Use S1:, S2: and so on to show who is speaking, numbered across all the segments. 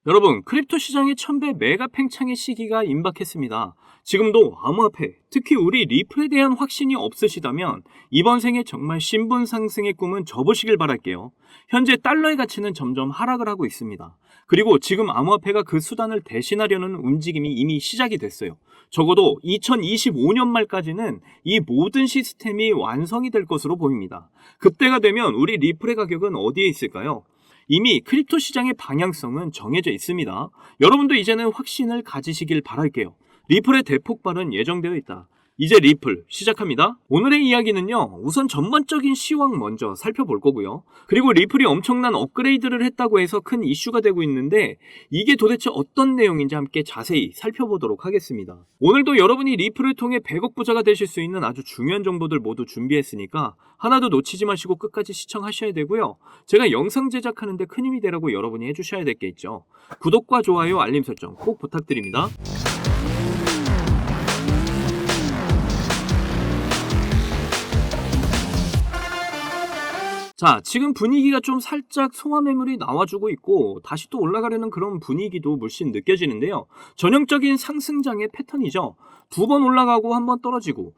S1: 여러분, 크립토 시장의 1000배 메가 팽창의 시기가 임박했습니다. 지금도 암호화폐, 특히 우리 리플에 대한 확신이 없으시다면 이번 생에 정말 신분 상승의 꿈은 접으시길 바랄게요. 현재 달러의 가치는 점점 하락을 하고 있습니다. 그리고 지금 암호화폐가 그 수단을 대신하려는 움직임이 이미 시작이 됐어요. 적어도 2025년 말까지는 이 모든 시스템이 완성이 될 것으로 보입니다. 그때가 되면 우리 리플의 가격은 어디에 있을까요? 이미 크립토 시장의 방향성은 정해져 있습니다. 여러분도 이제는 확신을 가지시길 바랄게요. 리플의 대폭발은 예정되어 있다. 이제 리플 시작합니다. 오늘의 이야기는요, 우선 전반적인 시황 먼저 살펴볼 거고요. 그리고 리플이 엄청난 업그레이드를 했다고 해서 큰 이슈가 되고 있는데 이게 도대체 어떤 내용인지 함께 자세히 살펴보도록 하겠습니다. 오늘도 여러분이 리플을 통해 100억 부자가 되실 수 있는 아주 중요한 정보들 모두 준비했으니까 하나도 놓치지 마시고 끝까지 시청하셔야 되고요. 제가 영상 제작하는데 큰 힘이 되라고 여러분이 해주셔야 될 게 있죠. 구독과 좋아요, 알림 설정 꼭 부탁드립니다. 자, 지금 분위기가 좀 살짝 소화 매물이 나와주고 있고 다시 또 올라가려는 그런 분위기도 물씬 느껴지는데요. 전형적인 상승장의 패턴이죠. 두 번 올라가고 한 번 떨어지고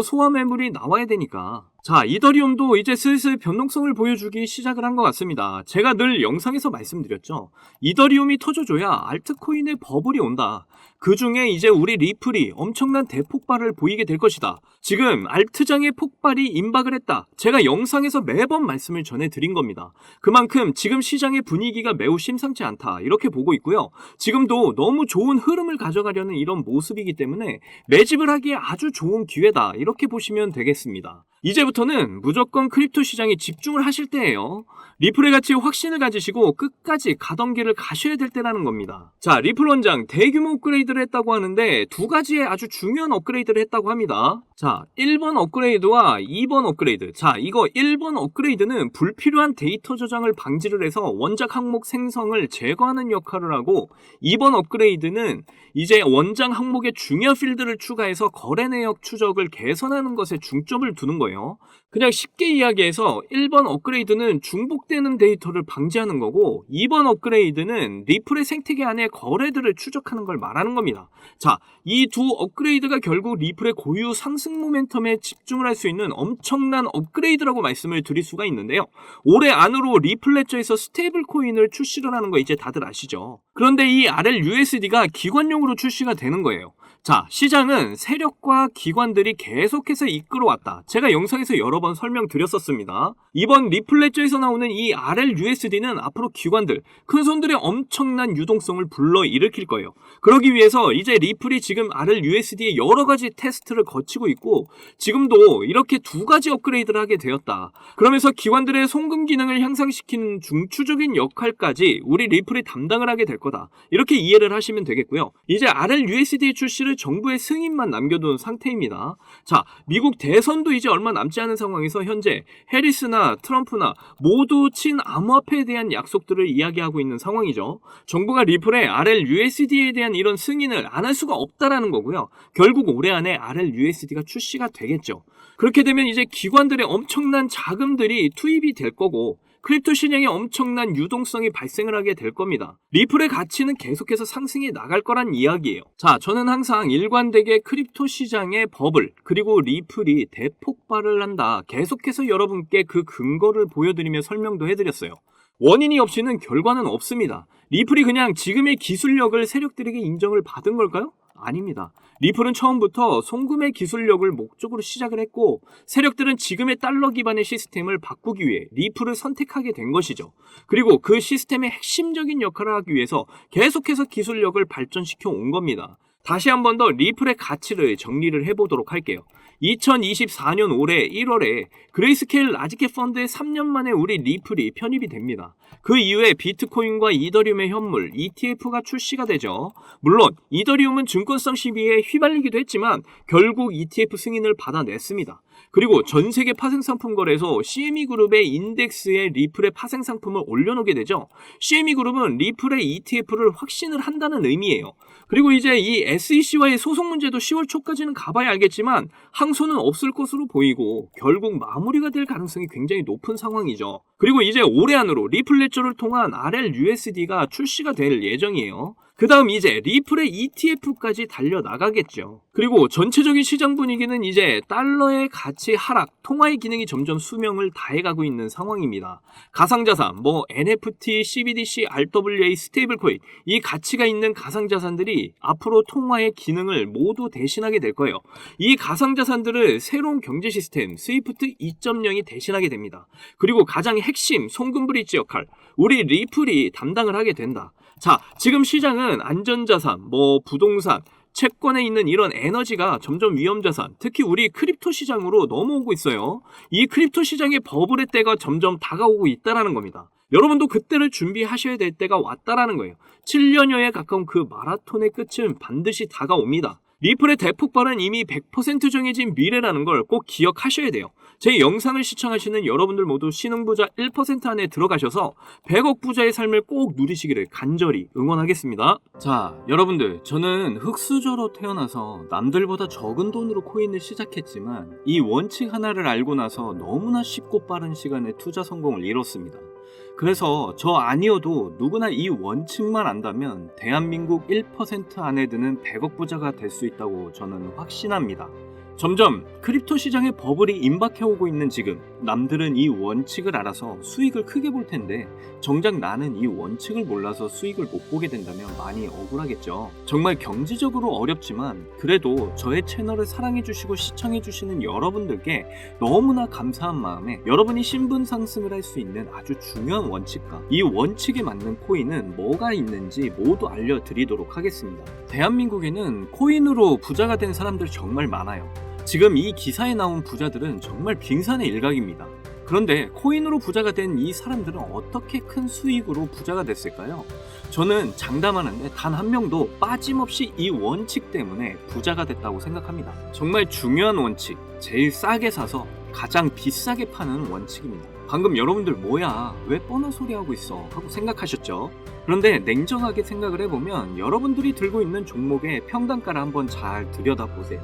S1: 소화 매물이 나와야 되니까. 자, 이더리움도 이제 슬슬 변동성을 보여주기 시작을 한 것 같습니다. 제가 늘 영상에서 말씀드렸죠. 이더리움이 터져줘야 알트코인의 버블이 온다. 그 중에 이제 우리 리플이 엄청난 대폭발을 보이게 될 것이다. 지금 알트장의 폭발이 임박을 했다. 제가 영상에서 매번 말씀을 전해드린 겁니다. 그만큼 지금 시장의 분위기가 매우 심상치 않다. 이렇게 보고 있고요. 지금도 너무 좋은 흐름을 가져가려는 이런 모습이기 때문에 매집을 하기에 아주 좋은 기회다. 이렇게 보시면 되겠습니다. 이제부터는 무조건 크립토 시장에 집중을 하실 때예요. 리플의 가치에 확신을 가지시고 끝까지 가던 길을 가셔야 될 때라는 겁니다. 자, 리플 원장 대규모 업그레이드를 했다고 하는데 두 가지의 아주 중요한 업그레이드를 했다고 합니다. 자, 1번 업그레이드와 2번 업그레이드. 자, 이거 1번 업그레이드는 불필요한 데이터 저장을 방지를 해서 원작 항목 생성을 제거하는 역할을 하고 2번 업그레이드는 이제 원장 항목에 중요한 필드를 추가해서 거래 내역 추적을 개선하는 것에 중점을 두는 거예요. 그냥 쉽게 이야기해서 1번 업그레이드는 중복되는 데이터를 방지하는 거고 2번 업그레이드는 리플의 생태계 안에 거래들을 추적하는 걸 말하는 겁니다. 자, 이 두 업그레이드가 결국 리플의 고유 상승 모멘텀에 집중을 할 수 있는 엄청난 업그레이드라고 말씀을 드릴 수가 있는데요. 올해 안으로 리플 레저에서 스테이블 코인을 출시를 하는 거 이제 다들 아시죠? 그런데 이 RLUSD가 기관용으로 출시가 되는 거예요. 자, 시장은 세력과 기관들이 계속해서 이끌어왔다. 제가 영상에서 여러 번 설명드렸었습니다. 이번 리플 레저에서 나오는 이 RLUSD는 앞으로 기관들, 큰 손들의 엄청난 유동성을 불러일으킬 거예요. 그러기 위해서 이제 리플이 지금 RLUSD의 여러 가지 테스트를 거치고 있고 지금도 이렇게 두 가지 업그레이드를 하게 되었다. 그러면서 기관들의 송금 기능을 향상시키는 중추적인 역할까지 우리 리플이 담당을 하게 될 거다. 이렇게 이해를 하시면 되겠고요. 이제 RLUSD 출시를 정부의 승인만 남겨둔 상태입니다. 자, 미국 대선도 이제 얼마 남지 않은 상황에서 현재 해리스나 트럼프나 모두 친암호화폐에 대한 약속들을 이야기하고 있는 상황이죠. 정부가 리플의 RLUSD에 대한 이런 승인을 안 할 수가 없다라는 거고요. 결국 올해 안에 RLUSD가 출시가 되겠죠. 그렇게 되면 이제 기관들의 엄청난 자금들이 투입이 될 거고 크립토 시장에 엄청난 유동성이 발생을 하게 될 겁니다. 리플의 가치는 계속해서 상승해 나갈 거란 이야기예요. 자, 저는 항상 일관되게 크립토 시장의 버블 그리고 리플이 대폭발을 한다. 계속해서 여러분께 그 근거를 보여드리며 설명도 해드렸어요. 원인이 없이는 결과는 없습니다. 리플이 그냥 지금의 기술력을 세력들에게 인정을 받은 걸까요? 아닙니다. 리플은 처음부터 송금의 기술력을 목적으로 시작을 했고 세력들은 지금의 달러 기반의 시스템을 바꾸기 위해 리플을 선택하게 된 것이죠. 그리고 그 시스템의 핵심적인 역할을 하기 위해서 계속해서 기술력을 발전시켜 온 겁니다. 다시 한 번 더 리플의 가치를 정리를 해보도록 할게요. 2024년 올해 1월에 그레이스케일 라지캡 펀드에 3년 만에 우리 리플이 편입이 됩니다. 그 이후에 비트코인과 이더리움의 현물 ETF가 출시가 되죠. 물론 이더리움은 증권성 시비에 휘말리기도 했지만 결국 ETF 승인을 받아냈습니다. 그리고 전 세계 파생 상품 거래소 CME 그룹의 인덱스에 리플의 파생 상품을 올려놓게 되죠. CME 그룹은 리플의 ETF를 확신을 한다는 의미예요. 그리고 이제 이 SEC와의 소송 문제도 10월 초까지는 가봐야 알겠지만 항소는 없을 것으로 보이고 결국 마무리가 될 가능성이 굉장히 높은 상황이죠. 그리고 이제 올해 안으로 리플 레저를 통한 RLUSD가 출시가 될 예정이에요. 그 다음 이제 리플의 ETF까지 달려나가겠죠. 그리고 전체적인 시장 분위기는 이제 달러의 가치 하락, 통화의 기능이 점점 수명을 다해가고 있는 상황입니다. 가상자산, NFT, CBDC, RWA, 스테이블코인, 이 가치가 있는 가상자산들이 앞으로 통화의 기능을 모두 대신하게 될 거예요. 이 가상자산들을 새로운 경제 시스템, 스위프트 2.0이 대신하게 됩니다. 그리고 가장 핵심, 송금 브릿지 역할, 우리 리플이 담당을 하게 된다. 자, 지금 시장은 안전자산, 부동산, 채권에 있는 이런 에너지가 점점 위험자산, 특히 우리 크립토 시장으로 넘어오고 있어요. 이 크립토 시장의 버블의 때가 점점 다가오고 있다는 겁니다. 여러분도 그때를 준비하셔야 될 때가 왔다라는 거예요. 7년여에 가까운 그 마라톤의 끝은 반드시 다가옵니다. 리플의 대폭발은 이미 100% 정해진 미래라는 걸 꼭 기억하셔야 돼요. 제 영상을 시청하시는 여러분들 모두 신흥부자 1% 안에 들어가셔서 100억 부자의 삶을 꼭 누리시기를 간절히 응원하겠습니다. 자, 여러분들, 저는 흙수저로 태어나서 남들보다 적은 돈으로 코인을 시작했지만 이 원칙 하나를 알고 나서 너무나 쉽고 빠른 시간에 투자 성공을 이뤘습니다. 그래서 저 아니어도 누구나 이 원칙만 안다면 대한민국 1% 안에 드는 100억 부자가 될 수 있다고 저는 확신합니다. 점점 크립토 시장의 버블이 임박해오고 있는 지금 남들은 이 원칙을 알아서 수익을 크게 볼 텐데 정작 나는 이 원칙을 몰라서 수익을 못 보게 된다면 많이 억울하겠죠. 정말 경제적으로 어렵지만 그래도 저의 채널을 사랑해주시고 시청해주시는 여러분들께 너무나 감사한 마음에 여러분이 신분 상승을 할 수 있는 아주 중요한 원칙과 이 원칙에 맞는 코인은 뭐가 있는지 모두 알려드리도록 하겠습니다. 대한민국에는 코인으로 부자가 된 사람들 정말 많아요. 지금 이 기사에 나온 부자들은 정말 빙산의 일각입니다. 그런데 코인으로 부자가 된 이 사람들은 어떻게 큰 수익으로 부자가 됐을까요? 저는 장담하는데 단 한 명도 빠짐없이 이 원칙 때문에 부자가 됐다고 생각합니다. 정말 중요한 원칙, 제일 싸게 사서 가장 비싸게 파는 원칙입니다. 방금 여러분들 뭐야, 왜 뻔한 소리 하고 있어 하고 생각하셨죠? 그런데 냉정하게 생각을 해보면 여러분들이 들고 있는 종목의 평단가를 한번 잘 들여다보세요.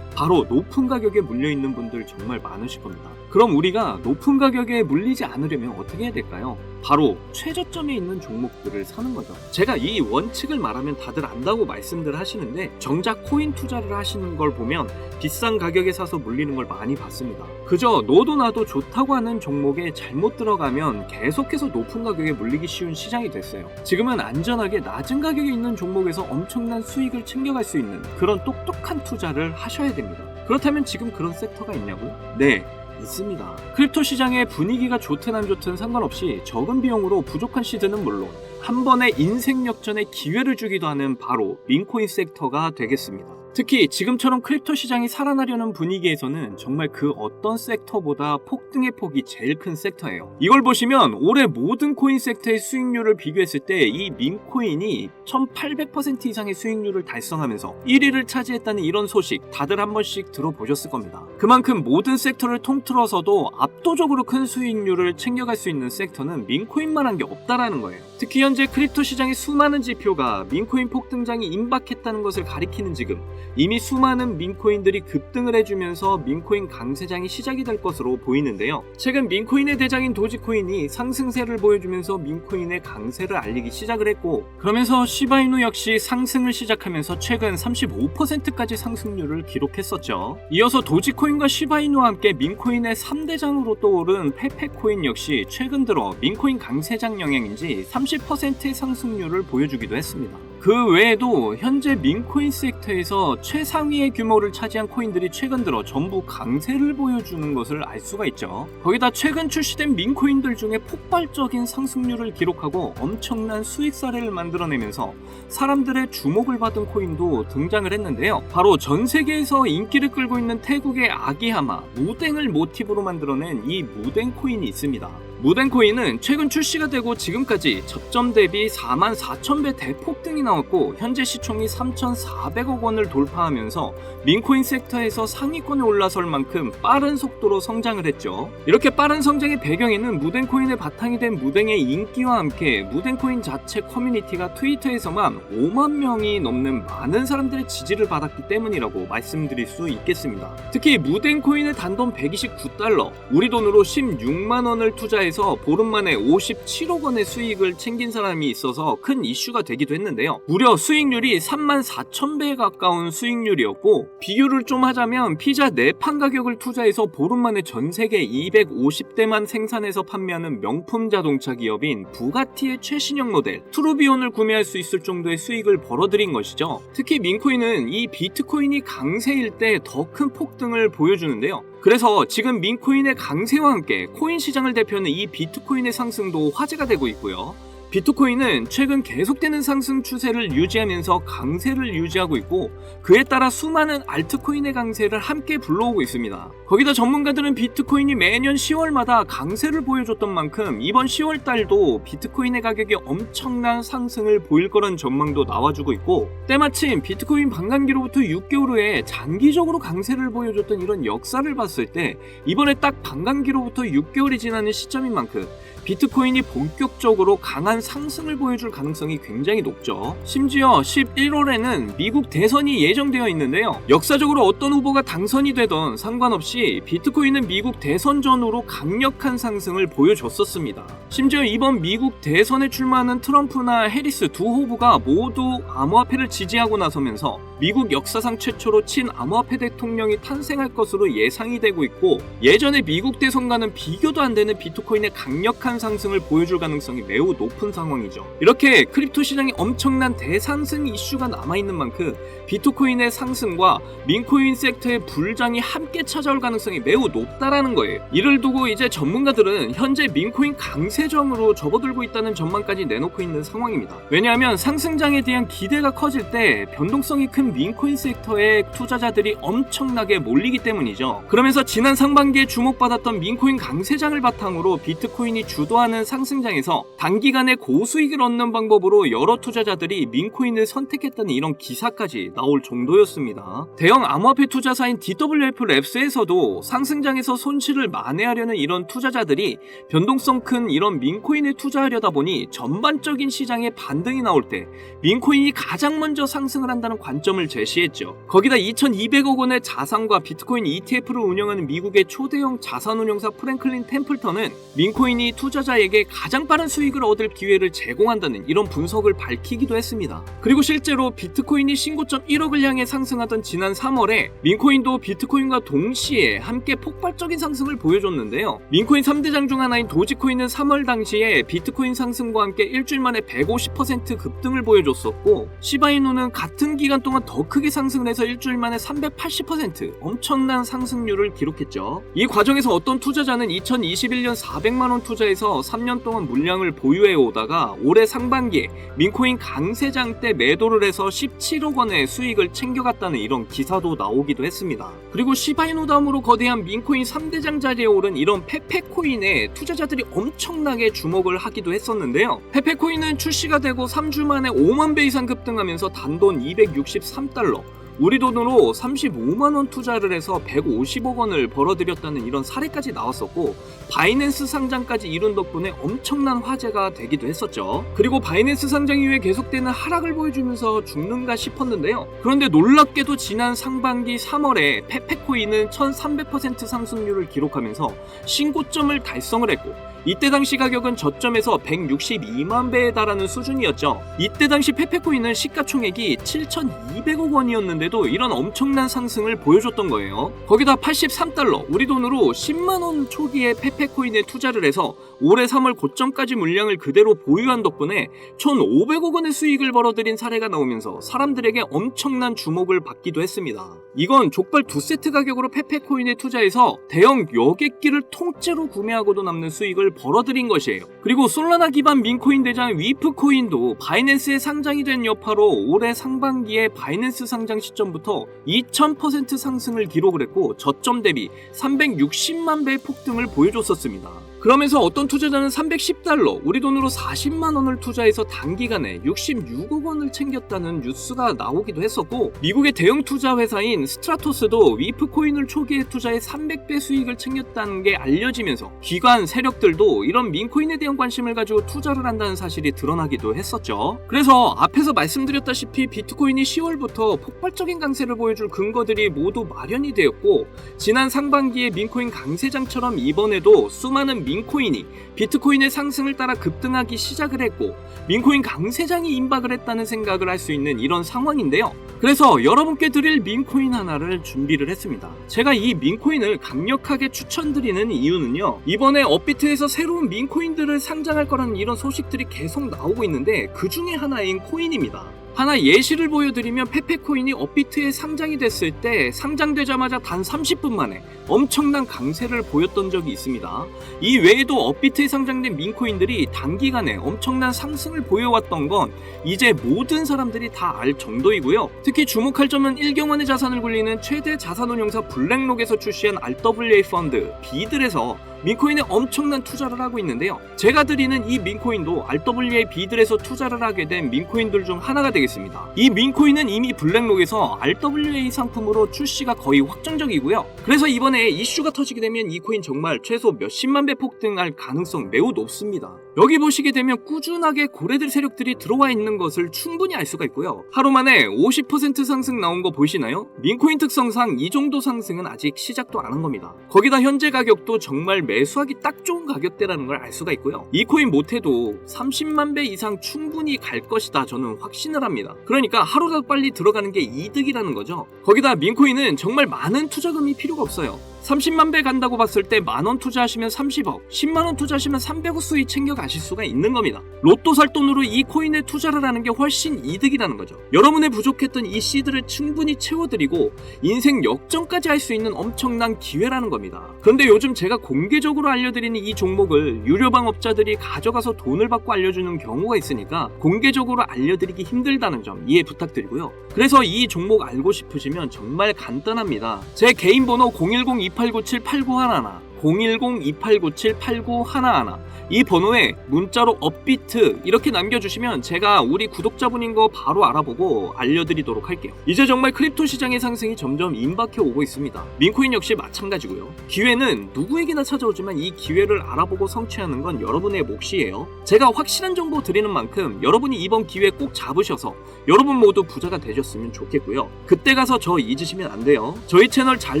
S1: 바로 높은 가격에 물려있는 분들 정말 많으실 겁니다. 그럼 우리가 높은 가격에 물리지 않으려면 어떻게 해야 될까요? 바로 최저점에 있는 종목들을 사는 거죠. 제가 이 원칙을 말하면 다들 안다고 말씀들 하시는데 정작 코인 투자를 하시는 걸 보면 비싼 가격에 사서 물리는 걸 많이 봤습니다. 그저 너도 나도 좋다고 하는 종목에 잘못 들어가면 계속해서 높은 가격에 물리기 쉬운 시장이 됐어요. 지금은 안전하게 낮은 가격에 있는 종목에서 엄청난 수익을 챙겨갈 수 있는 그런 똑똑한 투자를 하셔야 됩니다. 그렇다면 지금 그런 섹터가 있냐고요? 네, 있습니다. 크립토 시장의 분위기가 좋든 안 좋든 상관없이 적은 비용으로 부족한 시드는 물론 한 번의 인생 역전의 기회를 주기도 하는 바로 민코인 섹터가 되겠습니다. 특히 지금처럼 크립토 시장이 살아나려는 분위기에서는 정말 그 어떤 섹터보다 폭등의 폭이 제일 큰 섹터예요. 이걸 보시면 올해 모든 코인 섹터의 수익률을 비교했을 때 이 민코인이 1800% 이상의 수익률을 달성하면서 1위를 차지했다는 이런 소식 다들 한 번씩 들어보셨을 겁니다. 그만큼 모든 섹터를 통틀어서도 압도적으로 큰 수익률을 챙겨갈 수 있는 섹터는 민코인만 한 게 없다라는 거예요. 특히 현재 크립토 시장의 수많은 지표가 민코인 폭등장이 임박했다는 것을 가리키는 지금 이미 수많은 민코인들이 급등을 해주면서 민코인 강세장이 시작이 될 것으로 보이는데요. 최근 민코인의 대장인 도지코인이 상승세를 보여주면서 민코인의 강세를 알리기 시작을 했고 그러면서 시바이누 역시 상승을 시작하면서 최근 35%까지 상승률을 기록했었죠. 이어서 도지코인과 시바이누와 함께 민코인의 3대장으로 떠오른 페페코인 역시 최근 들어 민코인 강세장 영향인지 30%의 상승률을 보여주기도 했습니다. 그 외에도 현재 민코인 섹터에서 최상위의 규모를 차지한 코인들이 최근 들어 전부 강세를 보여주는 것을 알 수가 있죠. 거기다 최근 출시된 민코인들 중에 폭발적인 상승률을 기록하고 엄청난 수익 사례를 만들어내면서 사람들의 주목을 받은 코인도 등장을 했는데요. 바로 전 세계에서 인기를 끌고 있는 태국의 아기하마, 무댕을 모티브로 만들어낸 이 무댕 코인이 있습니다. 무덴코인은 최근 출시가 되고 지금까지 저점 대비 44,000배 대폭등이 나왔고 현재 시총이 3,400억 원을 돌파하면서 민코인 섹터에서 상위권에 올라설 만큼 빠른 속도로 성장을 했죠. 이렇게 빠른 성장의 배경에는 무덴코인의 바탕이 된 무덴의 인기와 함께 무덴코인 자체 커뮤니티가 트위터에서만 5만 명이 넘는 많은 사람들의 지지를 받았기 때문이라고 말씀드릴 수 있겠습니다. 특히 무덴코인의 단돈 129달러, 우리 돈으로 16만 원을 투자해서 보름 만에 57억 원의 수익을 챙긴 사람이 있어서 큰 이슈가 되기도 했는데요. 무려 수익률이 34,000배에 가까운 수익률이었고, 비교를 좀 하자면 피자 4판 가격을 투자해서 보름 만에 전 세계 250대만 생산해서 판매하는 명품 자동차 기업인 부가티의 최신형 모델 트루비온을 구매할 수 있을 정도의 수익을 벌어들인 것이죠. 특히 민코인은 이 비트코인이 강세일 때 더 큰 폭등을 보여주는데요. 그래서 지금 민코인의 강세와 함께 코인 시장을 대표하는 이 비트코인의 상승도 화제가 되고 있고요. 비트코인은 최근 계속되는 상승 추세를 유지하면서 강세를 유지하고 있고, 그에 따라 수많은 알트코인의 강세를 함께 불러오고 있습니다. 거기다 전문가들은 비트코인이 매년 10월마다 강세를 보여줬던 만큼 이번 10월 달도 비트코인의 가격이 엄청난 상승을 보일 거란 전망도 나와주고 있고, 때마침 비트코인 반감기로부터 6개월 후에 장기적으로 강세를 보여줬던 이런 역사를 봤을 때 이번에 딱 반감기로부터 6개월이 지나는 시점인 만큼 비트코인이 본격적으로 강한 상승을 보여줄 가능성이 굉장히 높죠. 심지어 11월에는 미국 대선이 예정되어 있는데요. 역사적으로 어떤 후보가 당선이 되던 상관없이 비트코인은 미국 대선 전후로 강력한 상승을 보여줬었습니다. 심지어 이번 미국 대선에 출마하는 트럼프나 해리스 두 후보가 모두 암호화폐를 지지하고 나서면서 미국 역사상 최초로 친암호화폐 대통령이 탄생할 것으로 예상이 되고 있고, 예전에 미국 대선과는 비교도 안 되는 비트코인의 강력한 상승을 보여줄 가능성이 매우 높은 상황이죠. 이렇게 크립토 시장에 엄청난 대상승 이슈가 남아있는 만큼 비트코인의 상승과 민코인 섹터의 불장이 함께 찾아올 가능성이 매우 높다라는 거예요. 이를 두고 이제 전문가들은 현재 민코인 강세정으로 접어들고 있다는 전망까지 내놓고 있는 상황입니다. 왜냐하면 상승장에 대한 기대가 커질 때 변동성이 큰 민코인 섹터에 투자자들이 엄청나게 몰리기 때문이죠. 그러면서 지난 상반기에 주목받았던 민코인 강세장을 바탕으로 비트코인이 주도하는 상승장에서 단기간에 고수익을 얻는 방법으로 여러 투자자들이 민코인을 선택했다는 이런 기사까지 나올 정도였습니다. 대형 암호화폐 투자사인 DWF 랩스에서도 상승장에서 손실을 만회하려는 이런 투자자들이 변동성 큰 이런 민코인에 투자하려다 보니 전반적인 시장에 반등이 나올 때 민코인이 가장 먼저 상승을 한다는 관점을 제시했죠. 거기다 2,200억 원의 자산과 비트코인 ETF를 운영하는 미국의 초대형 자산운용사 프랭클린 템플턴은 민코인이 투자자에게 가장 빠른 수익을 얻을 기회를 제공한다는 이런 분석을 밝히기도 했습니다. 그리고 실제로 비트코인이 신고점 1억을 향해 상승하던 지난 3월에 민코인도 비트코인과 동시에 함께 폭발적인 상승을 보여줬는데요. 민코인 3대장 중 하나인 도지코인은 3월 당시에 비트코인 상승과 함께 일주일 만에 150% 급등을 보여줬었고, 시바이누는 같은 기간 동안 더 크게 상승을 해서 일주일 만에 380% 엄청난 상승률을 기록했죠. 이 과정에서 어떤 투자자는 2021년 400만원 투자해서 3년 동안 물량을 보유해 오다가 올해 상반기에 민코인 강세장 때 매도를 해서 17억 원의 수익을 챙겨갔다는 이런 기사도 나오기도 했습니다. 그리고 시바이누 다음으로 거대한 민코인 3대장 자리에 오른 이런 페페코인에 투자자들이 엄청나게 주목을 하기도 했었는데요. 페페코인은 출시가 되고 3주 만에 5만 배 이상 급등하면서 단돈 263달러, 우리 돈으로 35만원 투자를 해서 150억 원을 벌어들였다는 이런 사례까지 나왔었고, 바이낸스 상장까지 이룬 덕분에 엄청난 화제가 되기도 했었죠. 그리고 바이낸스 상장 이후에 계속되는 하락을 보여주면서 죽는가 싶었는데요. 그런데 놀랍게도 지난 상반기 3월에 페페코인은 1300% 상승률을 기록하면서 신고점을 달성을 했고, 이때 당시 가격은 저점에서 162만 배에 달하는 수준이었죠. 이때 당시 페페코인은 시가총액이 7,200억 원이었는데도 이런 엄청난 상승을 보여줬던 거예요. 거기다 83달러, 우리 돈으로 10만원 초기에 페페코인에 투자를 해서 올해 3월 고점까지 물량을 그대로 보유한 덕분에 1,500억 원의 수익을 벌어들인 사례가 나오면서 사람들에게 엄청난 주목을 받기도 했습니다. 이건 족발 2세트 가격으로 페페코인에 투자해서 대형 여객기를 통째로 구매하고도 남는 수익을 벌어들인 것이에요. 그리고 솔라나 기반 민코인 대장 위프코인도 바이낸스에 상장이 된 여파로 올해 상반기에 바이낸스 상장 시점부터 2000% 상승을 기록을 했고, 저점 대비 360만 배의 폭등을 보여줬었습니다. 그러면서 어떤 투자자는 310달러, 우리 돈으로 40만 원을 투자해서 단기간에 66억 원을 챙겼다는 뉴스가 나오기도 했었고, 미국의 대형 투자 회사인 스트라토스도 위프 코인을 초기에 투자해 300배 수익을 챙겼다는 게 알려지면서 기관 세력들도 이런 민코인에 대한 관심을 가지고 투자를 한다는 사실이 드러나기도 했었죠. 그래서 앞에서 말씀드렸다시피 비트코인이 10월부터 폭발적인 강세를 보여줄 근거들이 모두 마련이 되었고, 지난 상반기에 민코인 강세장처럼 이번에도 수많은 민코인이 비트코인의 상승을 따라 급등하기 시작을 했고, 민코인 강세장이 임박을 했다는 생각을 할 수 있는 이런 상황인데요. 그래서 여러분께 드릴 민코인 하나를 준비를 했습니다. 제가 이 민코인을 강력하게 추천드리는 이유는요, 이번에 업비트에서 새로운 민코인들을 상장할 거라는 이런 소식들이 계속 나오고 있는데 그 중에 하나인 코인입니다. 하나 예시를 보여드리면, 페페코인이 업비트에 상장이 됐을 때 상장되자마자 단 30분 만에 엄청난 강세를 보였던 적이 있습니다. 이 외에도 업비트에 상장된 민코인들이 단기간에 엄청난 상승을 보여왔던 건 이제 모든 사람들이 다 알 정도이고요. 특히 주목할 점은 1경 원의 자산을 굴리는 최대 자산운용사 블랙록에서 출시한 RWA 펀드 비들에서 민코인에 엄청난 투자를 하고 있는데요. 제가 드리는 이 민코인도 RWA 비들에서 투자를 하게 된 민코인들 중 하나가 되겠습니다. 이 민코인은 이미 블랙록에서 RWA 상품으로 출시가 거의 확정적이고요. 그래서 이번에 이슈가 터지게 되면 이 코인 정말 최소 몇십만 배 폭등할 가능성 매우 높습니다. 여기 보시게 되면 꾸준하게 고래들 세력들이 들어와 있는 것을 충분히 알 수가 있고요. 하루 만에 50% 상승 나온 거 보이시나요? 민코인 특성상 이 정도 상승은 아직 시작도 안 한 겁니다. 거기다 현재 가격도 정말 매수하기 딱 좋은 가격대라는 걸 알 수가 있고요. 이 코인 못해도 30만 배 이상 충분히 갈 것이다, 저는 확신을 합니다. 그러니까 하루라도 빨리 들어가는 게 이득이라는 거죠. 거기다 민코인은 정말 많은 투자금이 필요가 없어요. 30만 배 간다고 봤을 때 만원 투자하시면 30억, 10만원 투자하시면 300억 수익 챙겨가실 수가 있는 겁니다. 로또 살 돈으로 이 코인에 투자를 하는 게 훨씬 이득이라는 거죠. 여러분의 부족했던 이 씨드를 충분히 채워드리고 인생 역전까지 할 수 있는 엄청난 기회라는 겁니다. 그런데 요즘 제가 공개적으로 알려드리는 이 종목을 유료방업자들이 가져가서 돈을 받고 알려주는 경우가 있으니까 공개적으로 알려드리기 힘들다는 점 이해 부탁드리고요. 그래서 이 종목 알고 싶으시면 정말 간단합니다. 제 개인 번호 010-2897-8911 010-2897-8911 이 번호에 문자로 업비트 이렇게 남겨주시면 제가 우리 구독자분인 거 바로 알아보고 알려드리도록 할게요. 이제 정말 크립토 시장의 상승이 점점 임박해 오고 있습니다. 민코인 역시 마찬가지고요. 기회는 누구에게나 찾아오지만 이 기회를 알아보고 성취하는 건 여러분의 몫이에요. 제가 확실한 정보 드리는 만큼 여러분이 이번 기회 꼭 잡으셔서 여러분 모두 부자가 되셨으면 좋겠고요. 그때 가서 저 잊으시면 안 돼요. 저희 채널 잘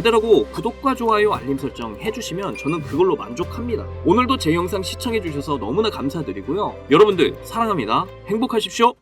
S1: 되라고 구독과 좋아요 알림 설정 해주시면 저는 그걸로 만족합니다. 오늘도 제 영상 시청해주셔서 너무나 감사드리고요. 여러분들 사랑합니다. 행복하십시오.